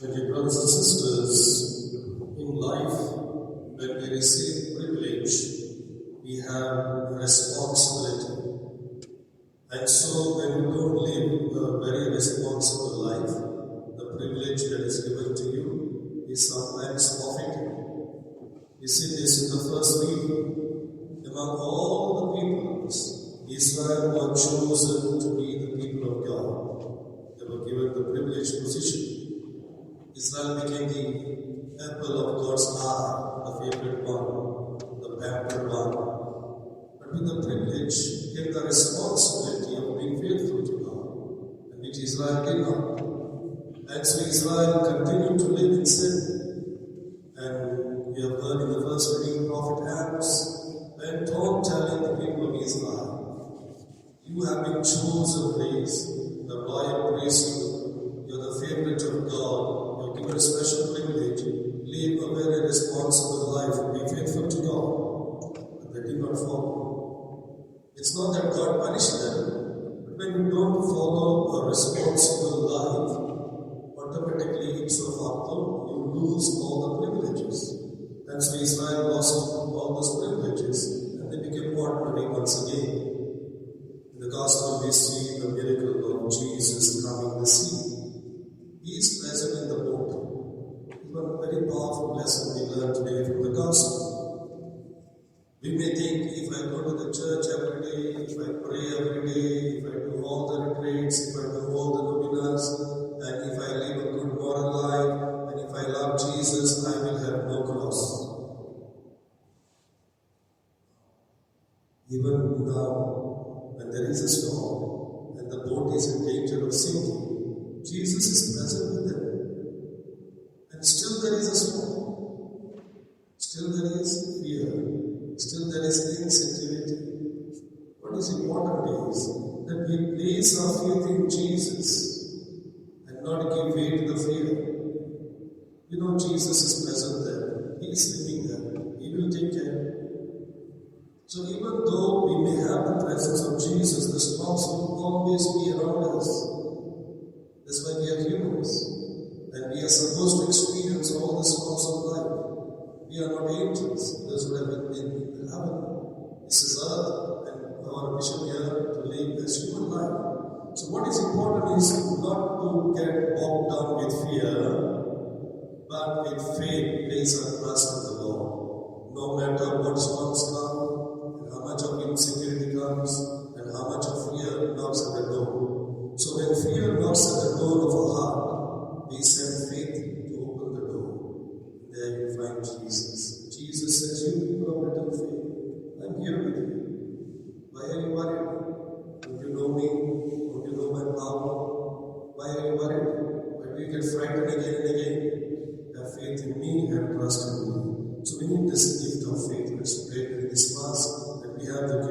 My dear brothers and sisters, in life, when we receive privilege, we have responsibility. And so when you don't live a very responsible life, the privilege that is given to you is sometimes forfeited. We see this in the first reading. Among all the peoples, Israel was chosen to be the people of God. They were given the privileged position. Israel became the apple of God's eye, the favorite one, the pampered one. But with the privilege came the responsibility of being faithful to God, and which Israel did not. And so Israel continued to live in sin. And we have heard in the first reading, Prophet Amos went on telling the people of Israel, you have been chosen race, the royal priesthood, you are the favorite of God. Given a special privilege, live a very responsible life and be faithful to God. But they did not follow. It's not that God punished them, but when you don't follow a responsible life, automatically ipso facto, you lose all the privileges. And so Israel lost all those privileges and they became ordinary once again. In the Gospel we see the miracle of Jesus calming the sea. He is present in the boat. It's one very powerful lesson we learn today from the Gospel. We may think if I go to the church every day, if I pray every day, if I do all the retreats, if I do all the novenas, and if I live a good moral life, and if I love Jesus, I will have no cross. Even now, when there is a storm, and the boat is in danger of sinking, Jesus is present with them. And still there is a storm. Still there is fear. Still there is insecurity. What is important is that we place our faith in Jesus and not give way to the fear. You know, Jesus is present there. He is living there. He will take care. So even though we may have the presence of Jesus, the storms will always be around us. That's why we are humans, and we are supposed to experience all the storms of life. We are not angels, those who have been in heaven. This is earth, and our mission here to live as human life. So what is important is not to get bogged down with fear, but with faith, place our trust in the Lord. No matter what storms come, and how much of insecurity comes, and how much of fear knocks at the door. So when fear knocks at the door of our heart, we send faith to open the door. There you find Jesus. Jesus says, you people of little faith, I'm here with you. Why are you worried? Don't you know me? Don't you know my power? Why are you worried? Why do you get frightened again and again? Have faith in me, have trust in me. So we need this gift of faith. Let's pray in this Mass that we have the